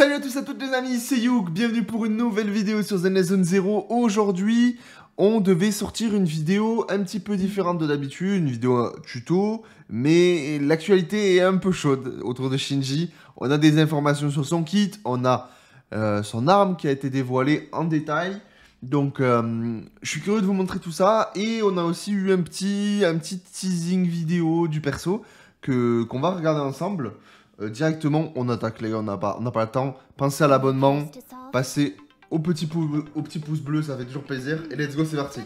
salut à tous et à toutes les amis, c'est Youk, bienvenue pour une nouvelle vidéo sur Zenless Zone Zero. Aujourd'hui, on devait sortir une vidéo un petit peu différente de d'habitude, une vidéo tuto, mais l'actualité est un peu chaude autour de Shinji. On a des informations sur son kit, on a son arme qui a été dévoilée en détail. Donc, je suis curieux de vous montrer tout ça. Et on a aussi eu un petit teasing vidéo du perso qu'on va regarder ensemble. Directement, on attaque les gars, on n'a pas le temps. Pensez à l'abonnement, passez au petit pouce bleu, ça fait toujours plaisir. Et let's go, c'est parti.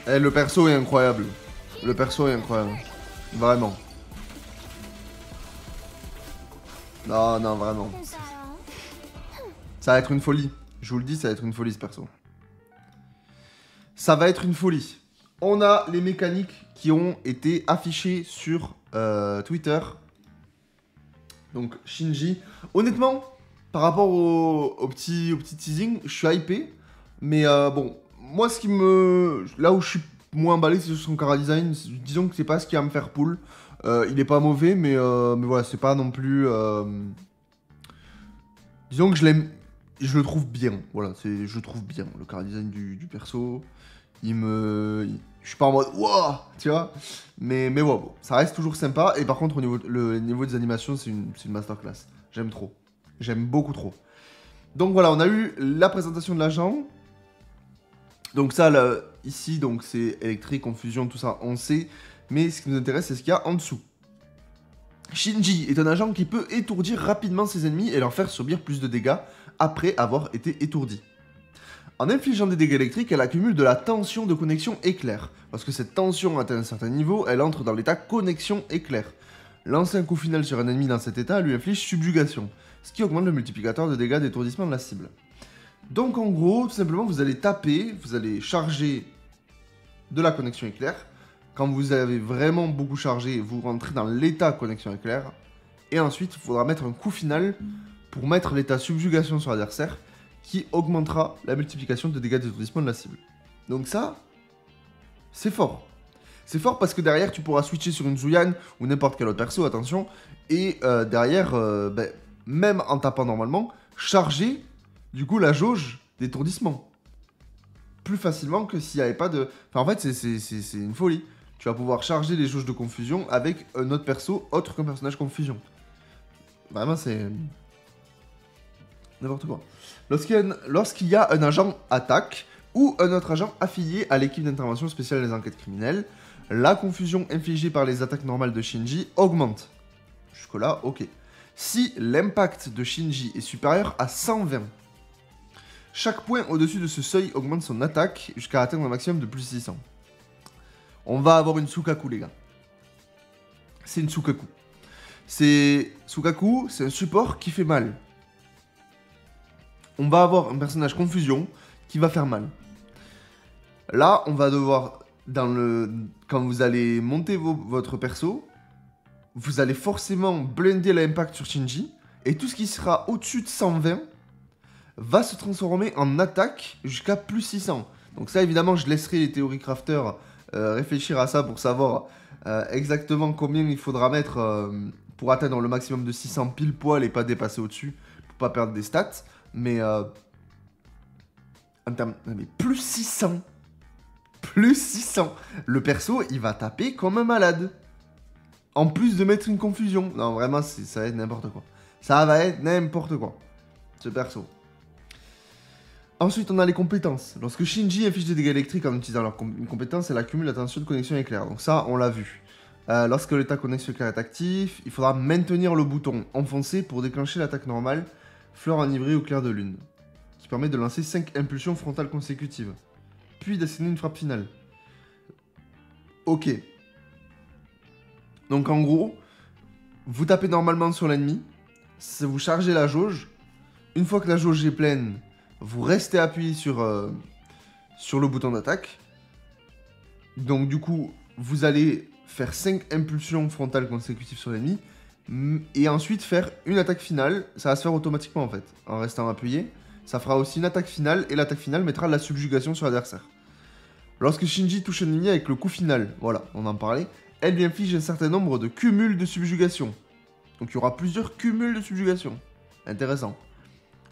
Eh, le perso est incroyable. Le perso est incroyable. Vraiment. Non, non, vraiment. Ça va être une folie. Je vous le dis, ça va être une folie ce perso. Ça va être une folie. On a les mécaniques qui ont été affichées sur Twitter. Donc Shinji. Honnêtement, par rapport au petit teasing, je suis hypé. Mais bon, moi ce qui me... Là où je suis moins emballé, c'est sur son chara-design. Disons que c'est pas ce qui va me faire pull. Il est pas mauvais, mais voilà, c'est pas non plus... Disons que je l'aime... Je le trouve bien, voilà, je le trouve bien. Le chara-design du perso, je suis pas en mode wouah, tu vois. Mais ouais, bon, ça reste toujours sympa. Et par contre, le niveau des animations, c'est une masterclass. J'aime trop. J'aime beaucoup trop. Donc voilà, on a eu la présentation de l'agent. Donc ça, là, ici, donc c'est électrique, confusion, tout ça, on sait. Mais ce qui nous intéresse, c'est ce qu'il y a en dessous. Shinji est un agent qui peut étourdir rapidement ses ennemis et leur faire subir plus de dégâts après avoir été étourdi. En infligeant des dégâts électriques, elle accumule de la tension de connexion éclair. Lorsque cette tension atteint un certain niveau, elle entre dans l'état connexion éclair. Lancer un coup final sur un ennemi dans cet état lui inflige subjugation, ce qui augmente le multiplicateur de dégâts d'étourdissement de la cible. Donc en gros, tout simplement, vous allez taper, vous allez charger de la connexion éclair. Quand vous avez vraiment beaucoup chargé, vous rentrez dans l'état connexion éclair. Et ensuite, il faudra mettre un coup final pour mettre l'état subjugation sur l'adversaire, qui augmentera la multiplication de dégâts d'étourdissement de la cible. Donc ça, c'est fort. C'est fort parce que derrière, tu pourras switcher sur une Zuyan ou n'importe quel autre perso, attention. Et derrière, même en tapant normalement, charger du coup la jauge d'étourdissement. Plus facilement que s'il n'y avait pas de... Enfin en fait, c'est une folie. Tu vas pouvoir charger les jauges de confusion avec un autre perso autre qu'un personnage confusion. Vraiment, c'est... n'importe quoi. Lorsqu'il y a un agent attaque ou un autre agent affilié à l'équipe d'intervention spéciale des enquêtes criminelles, la confusion infligée par les attaques normales de Shinji augmente. Jusque-là, ok. Si l'impact de Shinji est supérieur à 120, chaque point au-dessus de ce seuil augmente son attaque jusqu'à atteindre un maximum de plus 600. On va avoir une Sukaku, les gars. C'est une Sukaku. Sukaku, c'est un support qui fait mal. On va avoir un personnage confusion qui va faire mal. Là, on va devoir, quand vous allez monter votre perso, vous allez forcément blinder l'impact sur Shinji, et tout ce qui sera au-dessus de 120 va se transformer en attaque jusqu'à plus 600. Donc ça, évidemment, je laisserai les théories crafters réfléchir à ça pour savoir exactement combien il faudra mettre pour atteindre le maximum de 600 pile poil et pas dépasser au-dessus, pour pas perdre des stats. Mais mais plus 600. Plus 600. Le perso, il va taper comme un malade. En plus de mettre une confusion. Non, vraiment, ça va être n'importe quoi. Ça va être n'importe quoi. Ce perso. Ensuite, on a les compétences. Lorsque Shinji inflige des dégâts électriques en utilisant une compétence, elle accumule la tension de connexion éclair. Donc ça, on l'a vu. Lorsque l'état connexion éclair est actif, il faudra maintenir le bouton enfoncé pour déclencher l'attaque normale, fleur enivrée ou clair de lune, qui permet de lancer 5 impulsions frontales consécutives, puis d'asséner une frappe finale. Ok. Donc en gros, vous tapez normalement sur l'ennemi, vous chargez la jauge. Une fois que la jauge est pleine, vous restez appuyé sur le bouton d'attaque. Donc du coup, vous allez faire 5 impulsions frontales consécutives sur l'ennemi. Et ensuite faire une attaque finale. Ça va se faire automatiquement en fait, en restant appuyé. Ça fera aussi une attaque finale, et l'attaque finale mettra de la subjugation sur l'adversaire. Lorsque Shinji touche un ennemi avec le coup final, voilà, on en parlait, elle lui inflige un certain nombre de cumuls de subjugation. Donc il y aura plusieurs cumuls de subjugation. Intéressant.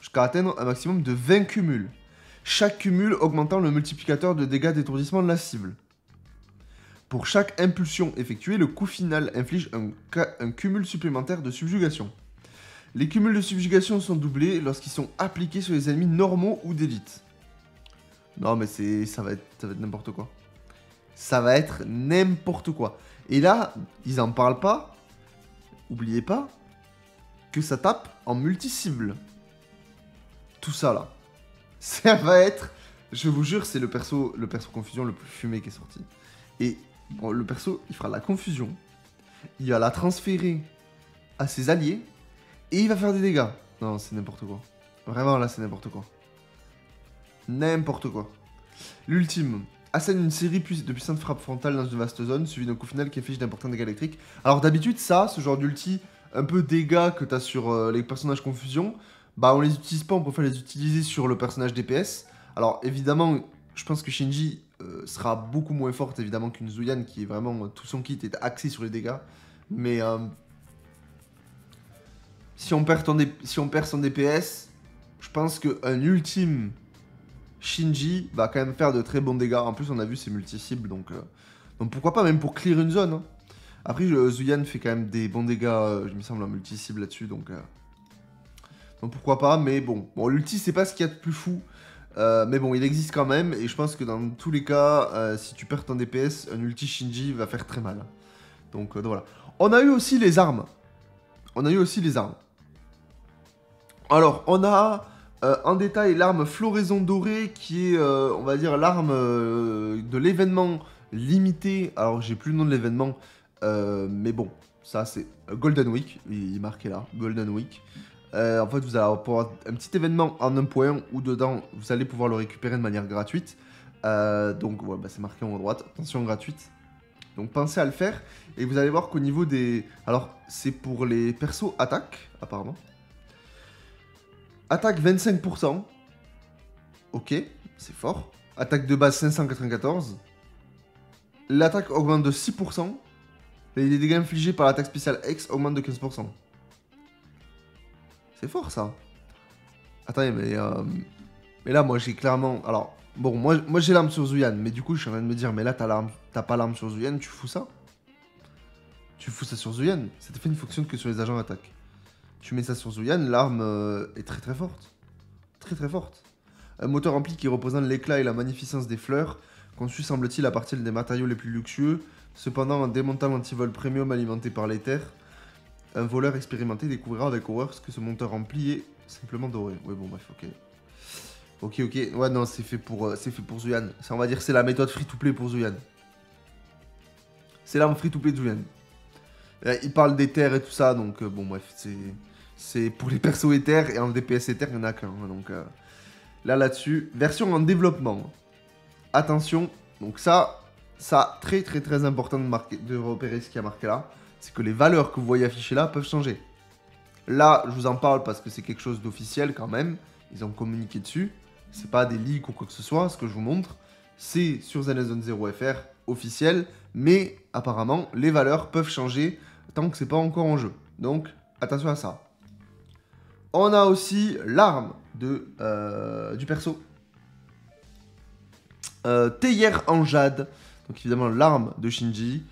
Jusqu'à atteindre un maximum de 20 cumuls. Chaque cumul augmentant le multiplicateur de dégâts d'étourdissement de la cible. Pour chaque impulsion effectuée, le coup final inflige un cumul supplémentaire de subjugation. Les cumuls de subjugation sont doublés lorsqu'ils sont appliqués sur les ennemis normaux ou d'élite. Non mais ça va être n'importe quoi. Ça va être n'importe quoi. Et là, ils en parlent pas. Oubliez pas que ça tape en multi-cible. Tout ça là. Ça va être... Je vous jure, c'est le perso confusion le plus fumé qui est sorti. Et bon, le perso, il fera la confusion. Il va la transférer à ses alliés. Et il va faire des dégâts. Non, c'est n'importe quoi. Vraiment, là, c'est n'importe quoi. N'importe quoi. L'ultime. Assène une série de puissantes frappes frontales dans une vaste zone, suivi d'un coup final qui affiche d'importants dégâts électriques. Alors d'habitude, ça, ce genre d'ulti, un peu dégâts que t'as sur les personnages confusion, bah on les utilise pas, on préfère les utiliser sur le personnage DPS. Alors évidemment, je pense que Shinji sera beaucoup moins forte évidemment qu'une Zuyan qui est vraiment, tout son kit est axé sur les dégâts. Mais si on perd son DPS, je pense qu'un ultime Shinji va quand même faire de très bons dégâts. En plus, on a vu, c'est multi-cible, donc pourquoi pas, même pour clear une zone. Hein. Après, Zuyan fait quand même des bons dégâts, je me semble, en multi-cible là-dessus, donc pourquoi pas. Mais bon, l'ulti, c'est pas ce qu'il y a de plus fou. Mais bon, il existe quand même, et je pense que dans tous les cas, si tu perds ton DPS, un ulti Shinji va faire très mal. Donc voilà. On a eu aussi les armes. Alors, on a... en détail, l'arme Floraison Dorée, qui est, on va dire, l'arme de l'événement limité. Alors, j'ai plus le nom de l'événement, mais bon, ça c'est Golden Week, il est marqué là, Golden Week. En fait, vous allez avoir un petit événement en 1.1 où dedans, vous allez pouvoir le récupérer de manière gratuite. Donc, ouais, bah, c'est marqué en haut à droite, attention gratuite. Donc, pensez à le faire. Et vous allez voir qu'au niveau des... Alors, c'est pour les persos attaque, apparemment. Attaque 25%. Ok, c'est fort. Attaque de base 594. L'attaque augmente de 6%. Et les dégâts infligés par l'attaque spéciale X augmentent de 15%. C'est fort ça. Attendez, mais là, moi j'ai clairement... Alors, bon, moi j'ai l'arme sur Zuyan. Mais du coup, je suis en train de me dire, mais là, t'as pas l'arme sur Zuyan, tu fous ça? Tu fous ça sur Zuyan? Cet effet ne fonctionne que sur les agents d'attaque. Tu mets ça sur Zuyan, l'arme est très très forte. Très très forte. Un moteur ampli qui représente l'éclat et la magnificence des fleurs, conçu semble-t-il à partir des matériaux les plus luxueux. Cependant, en démontant l'antivol premium alimenté par l'éther, un voleur expérimenté découvrira avec horreur ce que ce moteur ampli est simplement doré. Ouais, bon, bref, ok. Ok. Ouais, non, c'est fait pour Zuyan. Ça, on va dire c'est la méthode free-to-play pour Zuyan. C'est l'arme free-to-play de Zuyan. Il parle d'éther et tout ça, donc bon, bref, c'est pour les persos éther, et en DPS éther, il n'y en a qu'un. Donc là-dessus, version en développement. Attention, donc ça très très très important de repérer ce qui a marqué là. C'est que les valeurs que vous voyez affichées là peuvent changer. Là, je vous en parle parce que c'est quelque chose d'officiel quand même. Ils ont communiqué dessus. C'est pas des leaks ou quoi que ce soit, ce que je vous montre. C'est sur Zenless 0 FR officiel, mais apparemment, les valeurs peuvent changer tant que c'est pas encore en jeu. Donc, attention à ça. On a aussi l'arme du perso. Théière en jade. Donc évidemment l'arme de Shinji.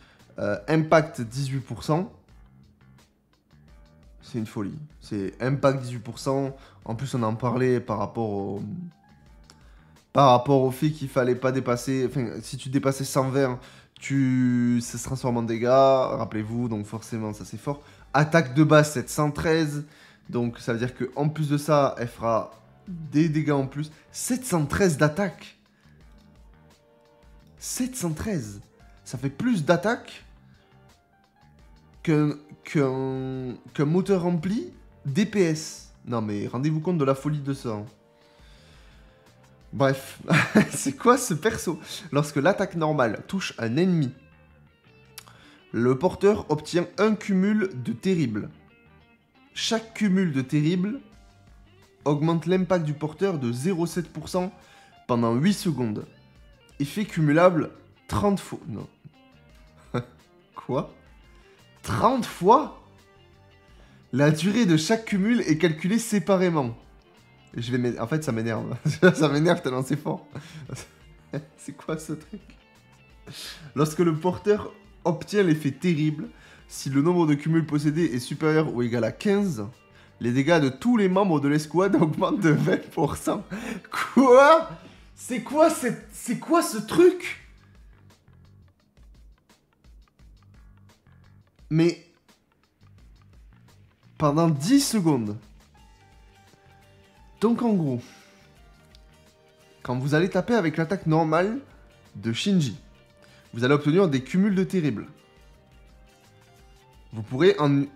Impact 18%. C'est une folie. C'est impact 18%. En plus on en parlait par rapport au fait qu'il fallait pas dépasser... Enfin, si tu dépassais 120, ça se transforme en dégâts. Rappelez-vous, donc forcément ça c'est fort. Attaque de base 713. Donc ça veut dire qu'en plus de ça, elle fera des dégâts en plus. 713 d'attaque. 713. Ça fait plus d'attaque qu'un moteur rempli DPS. Non mais rendez-vous compte de la folie de ça. Hein. Bref, c'est quoi ce perso? Lorsque l'attaque normale touche un ennemi, le porteur obtient un cumul de terrible. Chaque cumul de terrible augmente l'impact du porteur de 0,7% pendant 8 secondes. Effet cumulable 30 fois. Non. Quoi? 30 fois? La durée de chaque cumul est calculée séparément. En fait, ça m'énerve. Ça m'énerve tellement c'est fort. C'est quoi ce truc? Lorsque le porteur obtient l'effet terrible, si le nombre de cumuls possédés est supérieur ou égal à 15, les dégâts de tous les membres de l'escouade augmentent de 20%. Quoi? C'est quoi ce truc? Mais... pendant 10 secondes... Donc en gros, quand vous allez taper avec l'attaque normale de Shinji, vous allez obtenir des cumuls de terribles. Vous pouvez en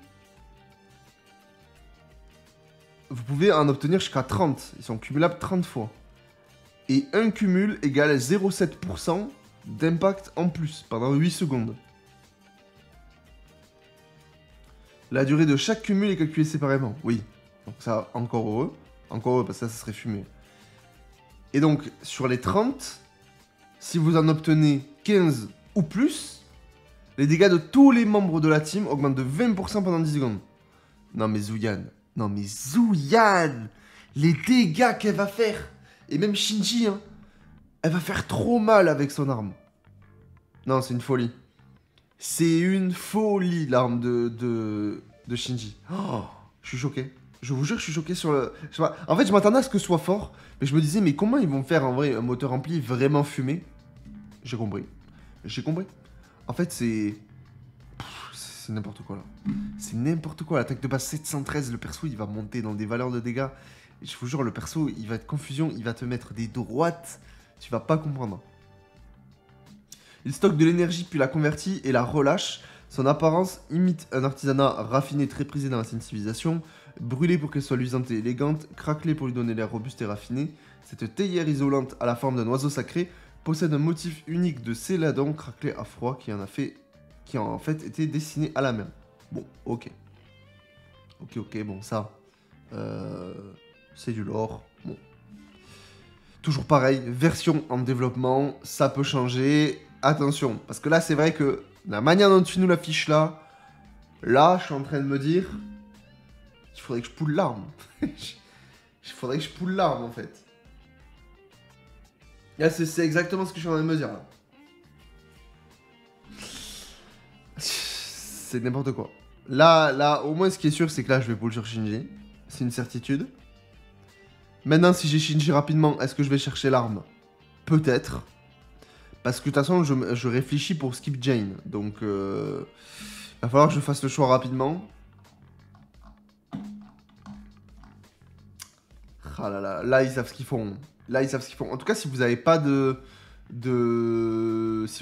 obtenir jusqu'à 30. Ils sont cumulables 30 fois. Et un cumul égale 0,7% d'impact en plus pendant 8 secondes. La durée de chaque cumul est calculée séparément. Oui. Donc ça, encore heureux. Encore heureux, parce que ça serait fumé. Et donc, sur les 30, si vous en obtenez 15 ou plus, les dégâts de tous les membres de la team augmentent de 20% pendant 10 secondes. Non mais Zuyan. Non mais Zuyan. Les dégâts qu'elle va faire. Et même Shinji, hein. Elle va faire trop mal avec son arme. Non, c'est une folie. C'est une folie, l'arme de Shinji. Oh, je suis choqué. Je vous jure, je suis choqué sur le... En fait, je m'attendais à ce que ce soit fort. Mais je me disais, mais comment ils vont faire en vrai un moteur ampli vraiment fumé? J'ai compris. J'ai compris. En fait, c'est n'importe quoi, là. C'est n'importe quoi. L'attaque de base 713, le perso, il va monter dans des valeurs de dégâts. Et je vous jure, le perso, il va être confusion. Il va te mettre des droites. Tu vas pas comprendre. Il stocke de l'énergie, puis la convertit et la relâche. Son apparence imite un artisanat raffiné très prisé dans l'ancienne civilisation. Brûlée pour qu'elle soit luisante et élégante, craquelée pour lui donner l'air robuste et raffiné. Cette théière isolante à la forme d'un oiseau sacré possède un motif unique de céladon craquelé à froid qui a en fait été dessiné à la main. Bon, ok. Ok, bon, ça. C'est du lore. Bon. Toujours pareil, version en développement, ça peut changer. Attention, parce que là, c'est vrai que la manière dont tu nous l'affiches là, je suis en train de me dire, il faudrait que je poule l'arme. Il faudrait que je poule l'arme, en fait. Là, c'est exactement ce que je suis en train de me dire, là. C'est n'importe quoi. Là, au moins, ce qui est sûr, c'est que là, je vais pull sur Shinji. C'est une certitude. Maintenant, si j'ai Shinji rapidement, est-ce que je vais chercher l'arme? Peut-être. Parce que de toute façon, je réfléchis pour skip Jane. Donc, il va falloir que je fasse le choix rapidement. Ah là là, là, ils savent ce qu'ils font. Là, ils savent ce qu'ils font. En tout cas, si vous n'avez pas si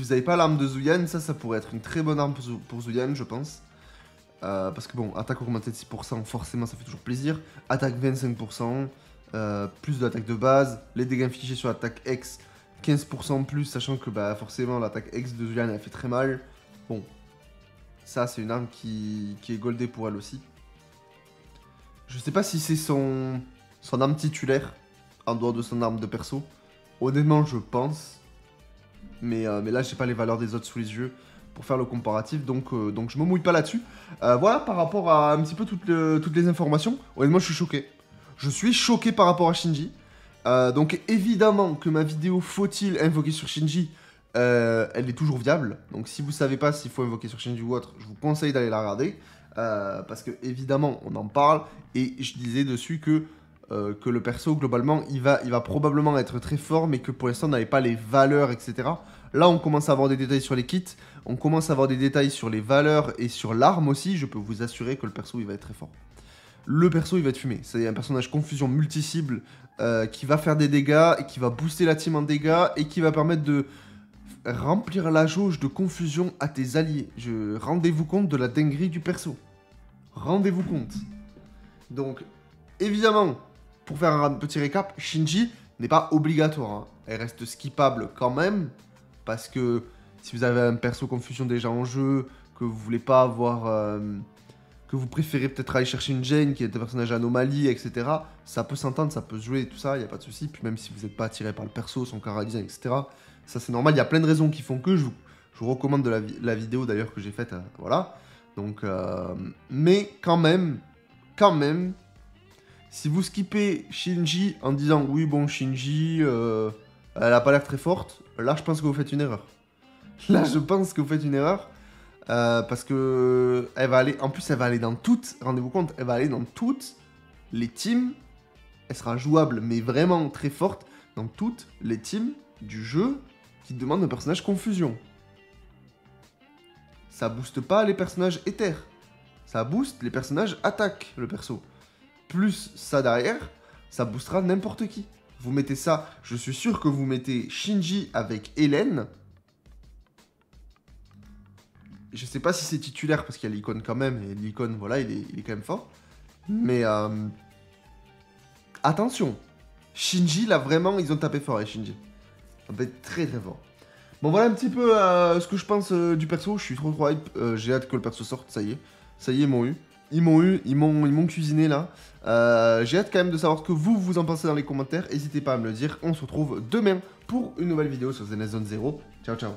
vous n'avez pas l'arme de Zuyan, ça pourrait être une très bonne arme pour Zuyan, je pense. Parce que bon, attaque augmentée de 6%, forcément, ça fait toujours plaisir. Attaque 25%, plus de l'attaque de base. Les dégâts infligés sur l'attaque X, 15% plus, sachant que bah, forcément, l'attaque X de Zuyan, elle fait très mal. Bon, ça, c'est une arme qui est goldée pour elle aussi. Je sais pas si c'est son arme titulaire, en dehors de son arme de perso. Honnêtement, je pense. Mais là, j'ai pas les valeurs des autres sous les yeux pour faire le comparatif, donc je me mouille pas là-dessus. Voilà, par rapport à un petit peu toutes les informations. Honnêtement, je suis choqué. Je suis choqué par rapport à Shinji. Donc évidemment que ma vidéo faut-il invoquer sur Shinji, elle est toujours viable. Donc si vous savez pas s'il faut invoquer sur Shinji ou autre, je vous conseille d'aller la regarder. Parce que évidemment, on en parle. Et je disais dessus que le perso, globalement, il va probablement être très fort, mais que pour l'instant, on n'avait pas les valeurs, etc. Là, on commence à avoir des détails sur les kits, on commence à avoir des détails sur les valeurs et sur l'arme aussi. Je peux vous assurer que le perso, il va être très fort. Le perso, il va être fumé. C'est un personnage confusion multi-cible qui va faire des dégâts, et qui va booster la team en dégâts, et qui va permettre de remplir la jauge de confusion à tes alliés. Rendez-vous compte de la dinguerie du perso. Rendez-vous compte. Donc, évidemment, pour faire un petit récap, Shinji n'est pas obligatoire. Hein. Elle reste skippable quand même, parce que si vous avez un perso confusion déjà en jeu, que vous voulez pas avoir... que vous préférez peut-être aller chercher une Jane qui est un personnage anomalie, etc. Ça peut s'entendre, ça peut se jouer et tout ça, il n'y a pas de souci. Puis même si vous n'êtes pas attiré par le perso, son chara design, etc. Ça c'est normal, il y a plein de raisons qui font que je vous recommande la vidéo d'ailleurs que j'ai faite, voilà. Donc, mais quand même, si vous skippez Shinji en disant oui bon Shinji, elle a pas l'air très forte, là je pense que vous faites une erreur. Là je pense que vous faites une erreur. Parce que elle va aller, en plus elle va aller dans toutes, rendez-vous compte, elle va aller dans toutes les teams, elle sera jouable mais vraiment très forte dans toutes les teams du jeu qui demandent un personnage confusion. Ça booste pas les personnages éthers, ça booste les personnages attaque, le perso. Plus ça derrière, ça boostera n'importe qui. Vous mettez ça, je suis sûr que vous mettez Shinji avec Hélène. Je sais pas si c'est titulaire parce qu'il y a l'icône quand même, et l'icône, voilà, il est quand même fort. Mais attention, Shinji, là, vraiment, ils ont tapé fort avec Shinji. Ça va être très très fort. Bon, voilà un petit peu ce que je pense du perso. Je suis trop hype. J'ai hâte que le perso sorte, ça y est. Ça y est, ils m'ont eu. Ils m'ont cuisiné, là. J'ai hâte quand même de savoir ce que vous en pensez dans les commentaires. N'hésitez pas à me le dire. On se retrouve demain pour une nouvelle vidéo sur ZNS Zone 0. Ciao, ciao.